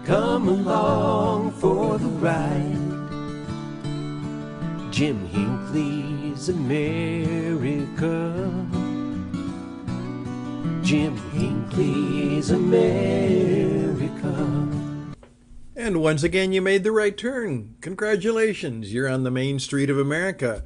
Come along for the ride. Jim Hinckley's America. Jim Hinckley's America. And once again, you made the right turn. Congratulations, you're on the main street of America.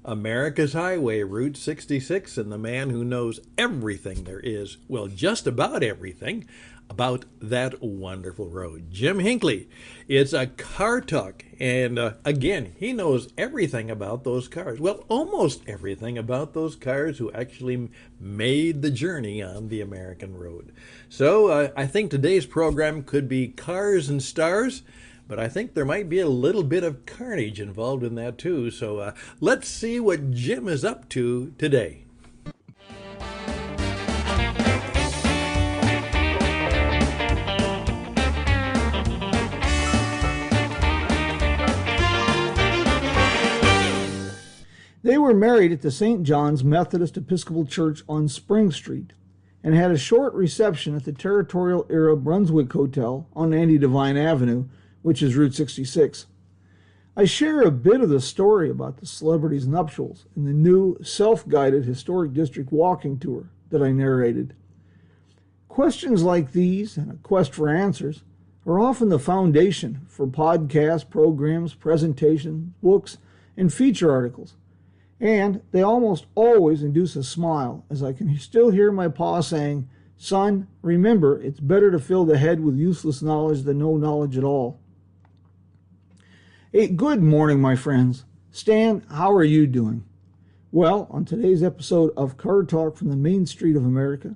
America's Highway, Route 66, and the man who knows everything there is, well, just about everything, about that wonderful road. Jim Hinckley. It's a car talk, and again, he knows everything about those cars. Well, almost everything about those cars who actually made the journey on the American road. So I think today's program could be Cars and Stars, but I think there might be a little bit of carnage involved in that too. So let's see what Jim is up to today. They were married at the St. John's Methodist Episcopal Church on Spring Street and had a short reception at the Territorial-era Brunswick Hotel on Andy Devine Avenue, which is Route 66. I share a bit of the story about the celebrities' nuptials in the new self-guided Historic District walking tour that I narrated. Questions like these and a quest for answers are often the foundation for podcasts, programs, presentations, books, and feature articles. And they almost always induce a smile, as I can still hear my pa saying, "Son, remember, it's better to fill the head with useless knowledge than no knowledge at all." Hey, good morning, my friends. Stan, how are you doing? Well, on today's episode of Car Talk from the Main Street of America,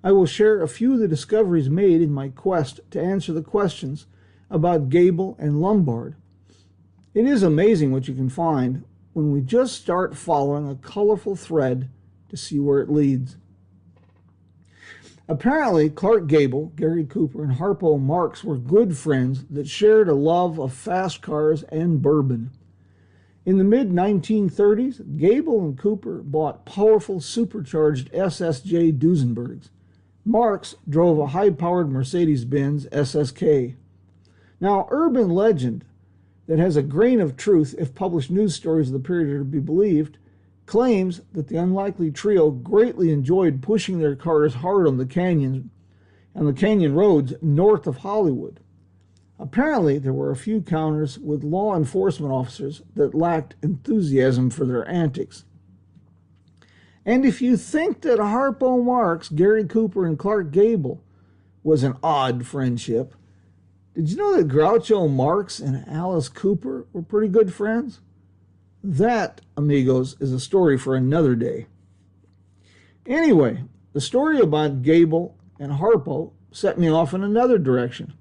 I will share a few of the discoveries made in my quest to answer the questions about Gable and Lombard. It is amazing what you can find when we just start following a colorful thread to see where it leads. Apparently, Clark Gable, Gary Cooper, and Harpo Marx were good friends that shared a love of fast cars and bourbon. In the mid-1930s, Gable and Cooper bought powerful supercharged SSJ Duesenbergs. Marx drove a high-powered Mercedes-Benz SSK. Now, urban legend that has a grain of truth if published news stories of the period are to be believed, claims that the unlikely trio greatly enjoyed pushing their cars hard on the canyon roads north of Hollywood. Apparently, there were a few encounters with law enforcement officers that lacked enthusiasm for their antics. And if you think that Harpo Marx, Gary Cooper, and Clark Gable was an odd friendship, did you know that Groucho Marx and Alice Cooper were pretty good friends? That, amigos, is a story for another day. Anyway, the story about Gable and Harpo set me off in another direction.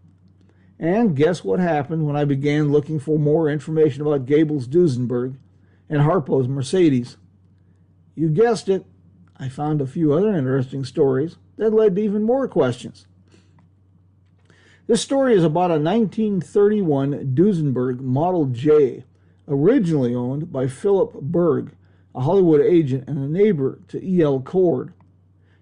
And guess what happened when I began looking for more information about Gable's Duesenberg and Harpo's Mercedes? You guessed it, I found a few other interesting stories that led to even more questions. This story is about a 1931 Duesenberg Model J, originally owned by Philip Berg, a Hollywood agent and a neighbor to E.L. Cord.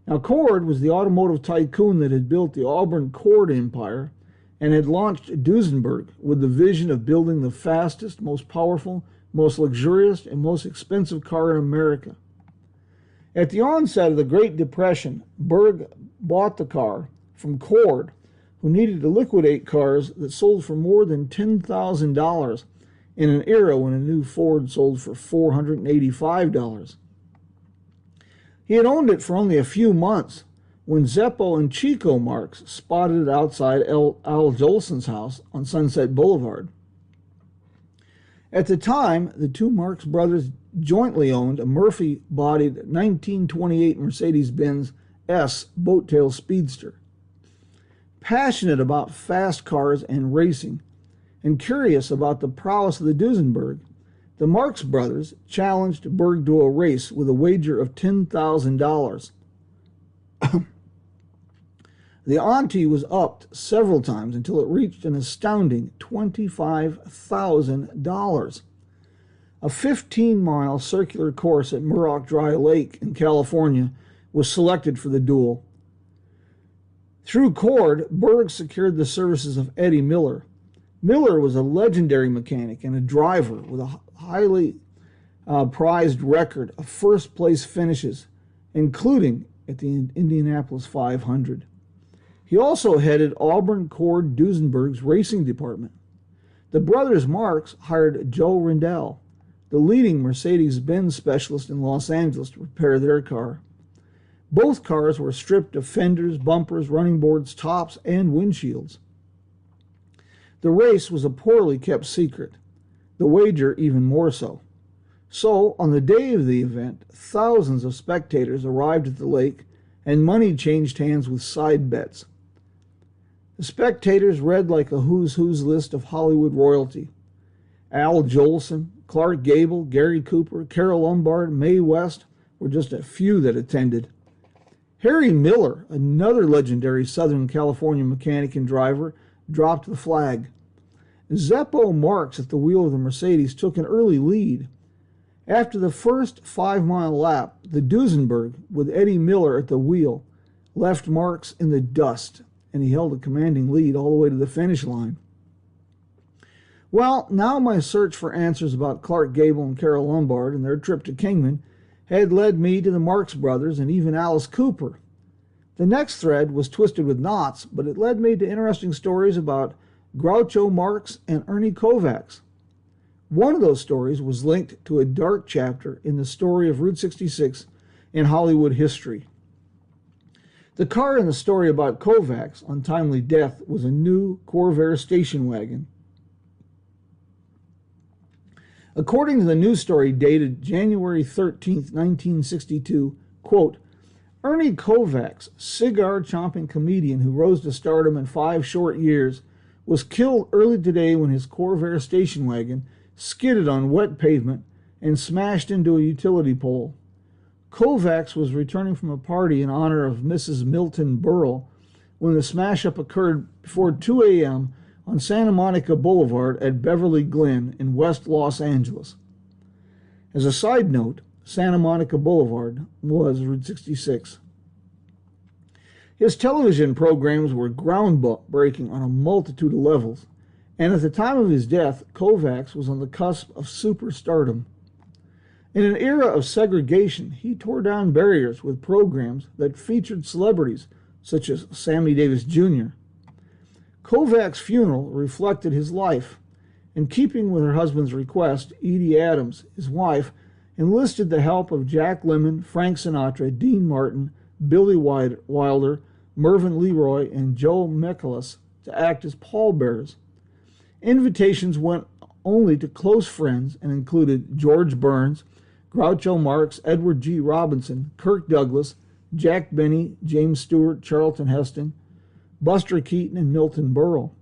Now, Cord was the automotive tycoon that had built the Auburn Cord Empire and had launched Duesenberg with the vision of building the fastest, most powerful, most luxurious, and most expensive car in America. At the onset of the Great Depression, Berg bought the car from Cord, who needed to liquidate cars that sold for more than $10,000 in an era when a new Ford sold for $485. He had owned it for only a few months when Zeppo and Chico Marx spotted it outside Al Jolson's house on Sunset Boulevard. At the time, the two Marx brothers jointly owned a Murphy-bodied 1928 Mercedes-Benz S boat-tail speedster. Passionate about fast cars and racing, and curious about the prowess of the Duesenberg, the Marx brothers challenged Berg to a race with a wager of $10,000. The ante was upped several times until it reached an astounding $25,000. A 15-mile circular course at Muroc Dry Lake in California was selected for the duel. Through Cord, Berg secured the services of Eddie Miller. Miller was a legendary mechanic and a driver with a highly prized record of first-place finishes, including at the Indianapolis 500. He also headed Auburn Cord Duesenberg's racing department. The brothers Marks hired Joe Rendell, the leading Mercedes-Benz specialist in Los Angeles, to repair their car. Both cars were stripped of fenders, bumpers, running boards, tops, and windshields. The race was a poorly kept secret, the wager even more so. So, on the day of the event, thousands of spectators arrived at the lake, and money changed hands with side bets. The spectators read like a who's list of Hollywood royalty. Al Jolson, Clark Gable, Gary Cooper, Carol Lombard, Mae West were just a few that attended. Harry Miller, another legendary Southern California mechanic and driver, dropped the flag. Zeppo Marks at the wheel of the Mercedes took an early lead. After the first 5-mile lap, the Duesenberg, with Eddie Miller at the wheel, left Marks in the dust, and he held a commanding lead all the way to the finish line. Well, now my search for answers about Clark Gable and Carol Lombard and their trip to Kingman had led me to the Marx brothers and even Alice Cooper. The next thread was twisted with knots, but it led me to interesting stories about Groucho Marx and Ernie Kovacs. One of those stories was linked to a dark chapter in the story of Route 66 in Hollywood history. The car in the story about Kovacs' untimely death was a new Corvair station wagon. According to the news story dated January 13, 1962, quote, Ernie Kovacs, cigar-chomping comedian who rose to stardom in 5 short years, was killed early today when his Corvair station wagon skidded on wet pavement and smashed into a utility pole. Kovacs was returning from a party in honor of Mrs. Milton Berle when the smash-up occurred before 2 a.m. on Santa Monica Boulevard at Beverly Glen in West Los Angeles. As a side note, Santa Monica Boulevard was Route 66. His television programs were groundbreaking on a multitude of levels, and at the time of his death, Kovacs was on the cusp of superstardom. In an era of segregation, he tore down barriers with programs that featured celebrities such as Sammy Davis Jr. Kovacs' funeral reflected his life. In keeping with her husband's request, Edie Adams, his wife, enlisted the help of Jack Lemmon, Frank Sinatra, Dean Martin, Billy Wilder, Mervyn Leroy, and Joe Michaelis to act as pallbearers. Invitations went only to close friends and included George Burns, Groucho Marx, Edward G. Robinson, Kirk Douglas, Jack Benny, James Stewart, Charlton Heston, Buster Keaton, and Milton Berle.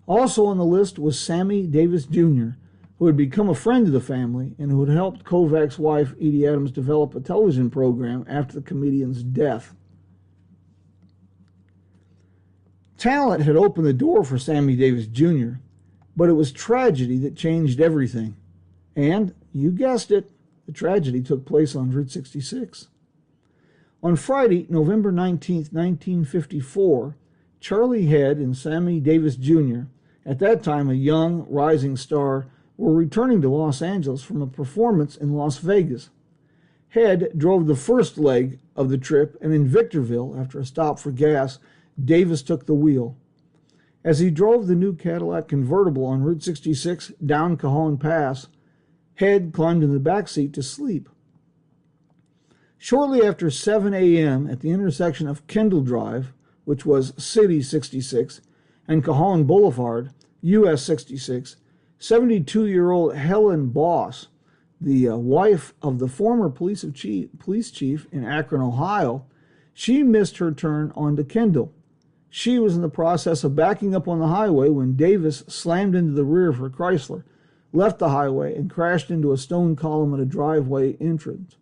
Also on the list was Sammy Davis Jr., who had become a friend of the family and who had helped Kovacs' wife, Edie Adams, develop a television program after the comedian's death. Talent had opened the door for Sammy Davis Jr., but it was tragedy that changed everything. And, you guessed it, the tragedy took place on Route 66. On Friday, November 19, 1954, Charlie Head and Sammy Davis Jr., at that time a young, rising star, were returning to Los Angeles from a performance in Las Vegas. Head drove the first leg of the trip, and in Victorville, after a stop for gas, Davis took the wheel. As he drove the new Cadillac convertible on Route 66 down Cajon Pass, Head climbed in the back seat to sleep. Shortly after 7 a.m. at the intersection of Kendall Drive, which was City 66, and Cajon Boulevard, US 66, 72-year-old Helen Boss, the wife of the former police chief in Akron, Ohio, she missed her turn onto Kendall. She was in the process of backing up on the highway when Davis slammed into the rear of her Chrysler, left the highway, and crashed into a stone column at a driveway entrance.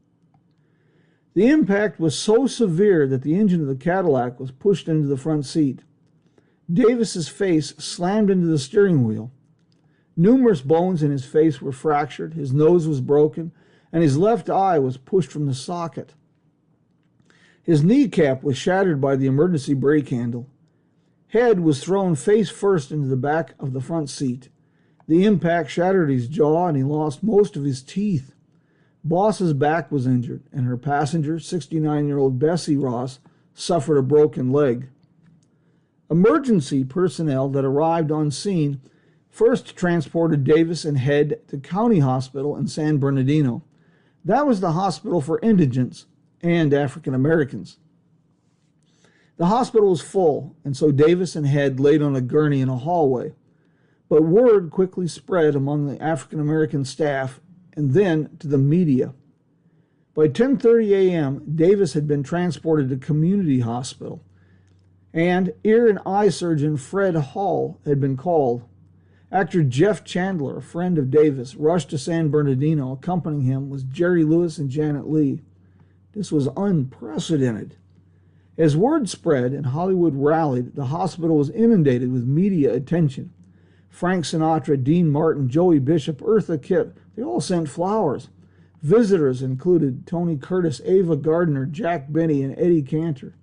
The impact was so severe that the engine of the Cadillac was pushed into the front seat. Davis's face slammed into the steering wheel. Numerous bones in his face were fractured, his nose was broken, and his left eye was pushed from the socket. His kneecap was shattered by the emergency brake handle. Head was thrown face first into the back of the front seat. The impact shattered his jaw and he lost most of his teeth. Boss's back was injured, and her passenger, 69-year-old Bessie Ross, suffered a broken leg. Emergency personnel that arrived on scene first transported Davis and Head to County Hospital in San Bernardino. That was the hospital for indigents and African Americans. The hospital was full, and so Davis and Head laid on a gurney in a hallway. But word quickly spread among the African American staff and then to the media. By 10:30 a.m., Davis had been transported to Community Hospital, and ear and eye surgeon Fred Hall had been called. Actor Jeff Chandler, a friend of Davis, rushed to San Bernardino. Accompanying him was Jerry Lewis and Janet Leigh. This was unprecedented. As word spread and Hollywood rallied, the hospital was inundated with media attention. Frank Sinatra, Dean Martin, Joey Bishop, Eartha Kitt, they all sent flowers. Visitors included Tony Curtis, Ava Gardner, Jack Benny, and Eddie Cantor.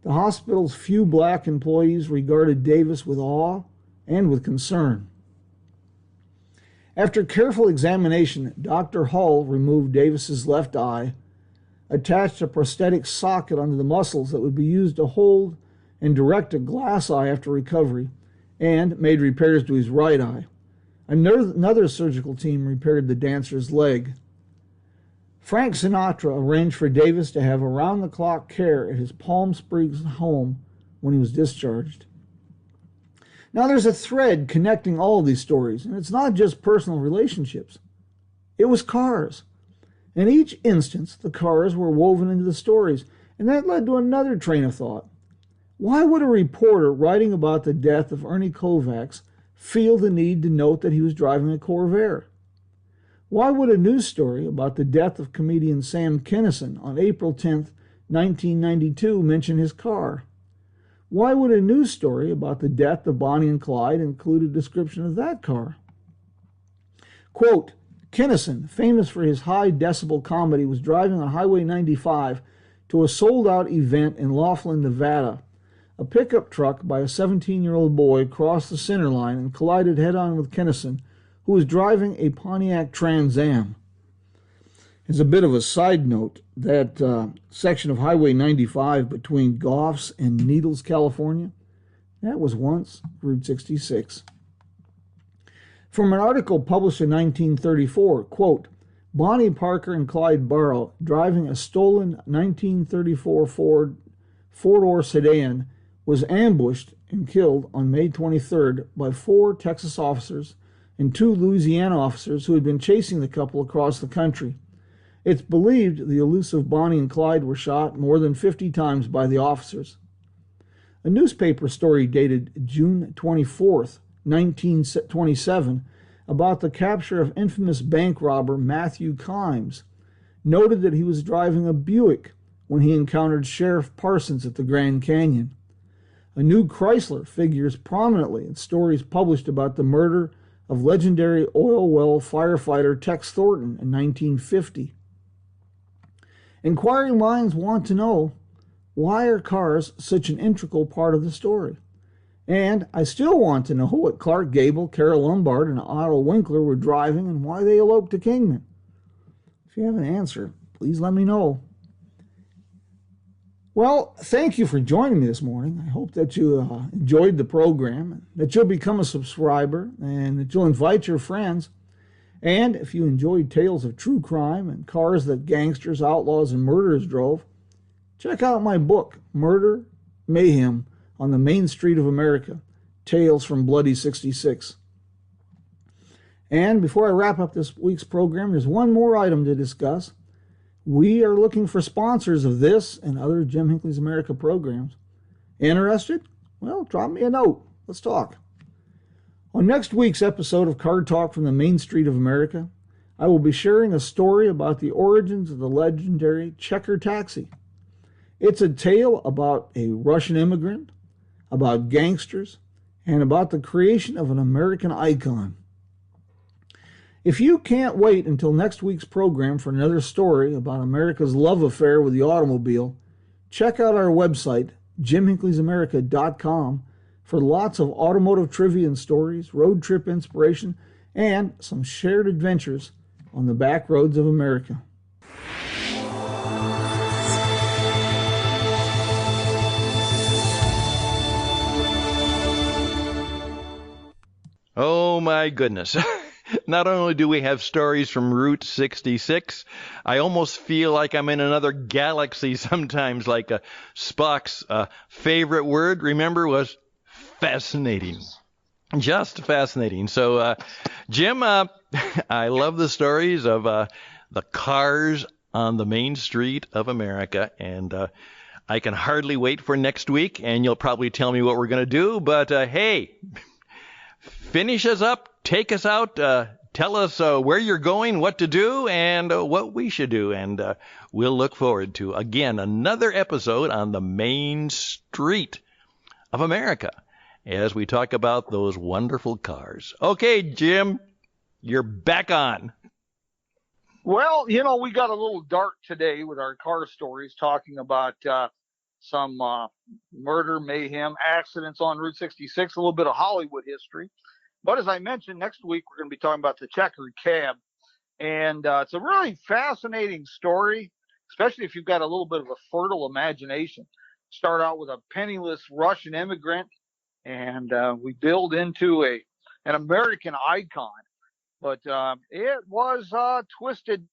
The hospital's few black employees regarded Davis with awe and with concern. After careful examination, Dr. Hull removed Davis's left eye, attached a prosthetic socket under the muscles that would be used to hold and direct a glass eye after recovery, and made repairs to his right eye. Another surgical team repaired the dancer's leg. Frank Sinatra arranged for Davis to have around-the-clock care at his Palm Springs home when he was discharged. Now there's a thread connecting all of these stories, and it's not just personal relationships. It was cars. In each instance, the cars were woven into the stories, and that led to another train of thought. Why would a reporter writing about the death of Ernie Kovacs feel the need to note that he was driving a Corvair? Why would a news story about the death of comedian Sam Kinison on April 10, 1992 mention his car? Why would a news story about the death of Bonnie and Clyde include a description of that car? Quote, Kinison, famous for his high-decibel comedy, was driving on Highway 95 to a sold-out event in Laughlin, Nevada. A pickup truck by a 17-year-old boy crossed the center line and collided head-on with Kinison, who was driving a Pontiac Trans Am. As a bit of a side note, that section of Highway 95 between Goffs and Needles, California, that was once Route 66. From an article published in 1934, quote, Bonnie Parker and Clyde Barrow, driving a stolen 1934 Ford four-door sedan, was ambushed and killed on May 23rd by 4 Texas officers and 2 Louisiana officers who had been chasing the couple across the country. It's believed the elusive Bonnie and Clyde were shot more than 50 times by the officers. A newspaper story dated June 24th, 1927, about the capture of infamous bank robber Matthew Kimes, noted that he was driving a Buick when he encountered Sheriff Parsons at the Grand Canyon. A new Chrysler figures prominently in stories published about the murder of legendary oil well firefighter Tex Thornton in 1950. Inquiring minds want to know, why are cars such an integral part of the story? And I still want to know what Clark Gable, Carol Lombard, and Otto Winkler were driving and why they eloped to Kingman. If you have an answer, please let me know. Well, thank you for joining me this morning. I hope that you enjoyed the program, that you'll become a subscriber, and that you'll invite your friends. And if you enjoyed tales of true crime and cars that gangsters, outlaws, and murderers drove, check out my book, Murder, Mayhem on the Main Street of America, Tales from Bloody 66. And before I wrap up this week's program, there's one more item to discuss. We are looking for sponsors of this and other Jim Hinckley's America programs. Interested? Well, drop me a note. Let's talk. On next week's episode of Car Talk from the Main Street of America, I will be sharing a story about the origins of the legendary Checker taxi. It's a tale about a Russian immigrant, about gangsters, and about the creation of an American icon. If you can't wait until next week's program for another story about America's love affair with the automobile, Check out our website, JimHinckley'sAmerica.com, for lots of automotive trivia and stories, road trip inspiration, and some shared adventures on the back roads of America. Oh my goodness. Not only do we have stories from Route 66, I almost feel like I'm in another galaxy sometimes, like Spock's favorite word, remember, was fascinating. Just fascinating. So, Jim, I love the stories of the cars on the main street of America, and I can hardly wait for next week, and you'll probably tell me what we're going to do, but hey, finish us up, take us out, tell us where you're going, what to do, and what we should do. And we'll look forward to, again, another episode on the main street of America as we talk about those wonderful cars. Okay, Jim, you're back on. Well, you know, we got a little dark today with our car stories, talking about some murder, mayhem, accidents on Route 66, a little bit of Hollywood history. But as I mentioned, next week we're going to be talking about the checkered cab. And it's a really fascinating story, especially if you've got a little bit of a fertile imagination. Start out with a penniless Russian immigrant, and we build into an American icon. But it was twisted.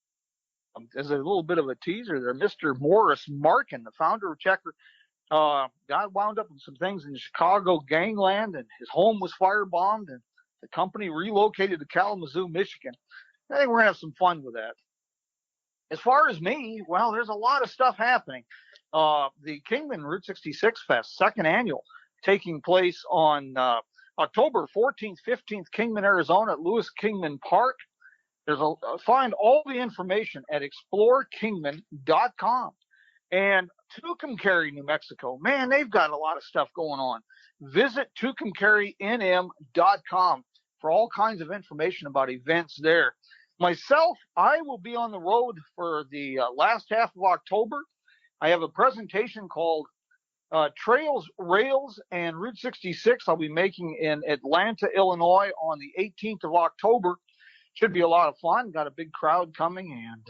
As a little bit of a teaser there, Mr. Morris Markin, the founder of Checker, got wound up in some things in Chicago gangland, and his home was firebombed, and the company relocated to Kalamazoo, Michigan. I think we're going to have some fun with that. As far as me, well, there's a lot of stuff happening. The Kingman Route 66 Fest, second annual, taking place on October 14th, 15th, Kingman, Arizona, at Lewis Kingman Park. Find all the information at explorekingman.com. And Tucumcari, New Mexico, man, they've got a lot of stuff going on. Visit tucumcarinm.com for all kinds of information about events there. Myself, I will be on the road for the last half of October. I have a presentation called Trails, Rails, and Route 66 I'll be making in Atlanta, Illinois on the 18th of October. Should be a lot of fun. Got a big crowd coming, and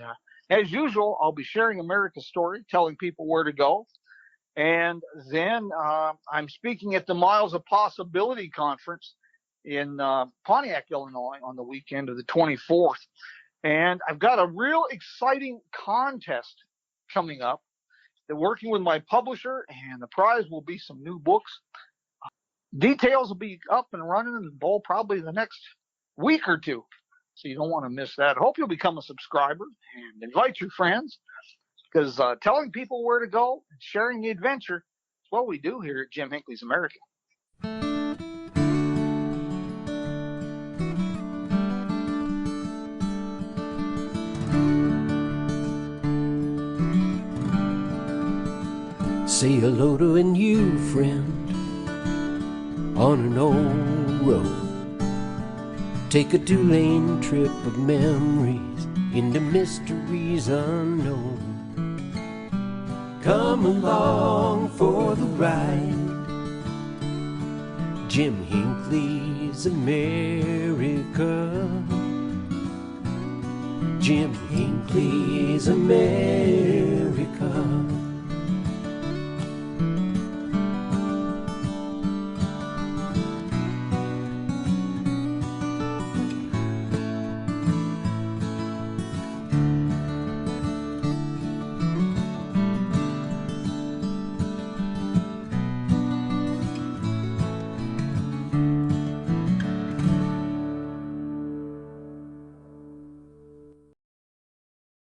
as usual, I'll be sharing America's story, telling people where to go. And then I'm speaking at the Miles of Possibility Conference in Pontiac, Illinois on the weekend of the 24th. And I've got a real exciting contest coming up. They're working with my publisher, and the prize will be some new books. Details will be up and running in the bowl probably the next week or two. So you don't want to miss that. I hope you'll become a subscriber and invite your friends, because telling people where to go and sharing the adventure is what we do here at Jim Hinckley's America. Say hello to a new friend on an old road. Take a two-lane trip of memories into mysteries unknown. Come along for the ride. Jim Hinckley's America. Jim Hinckley's America.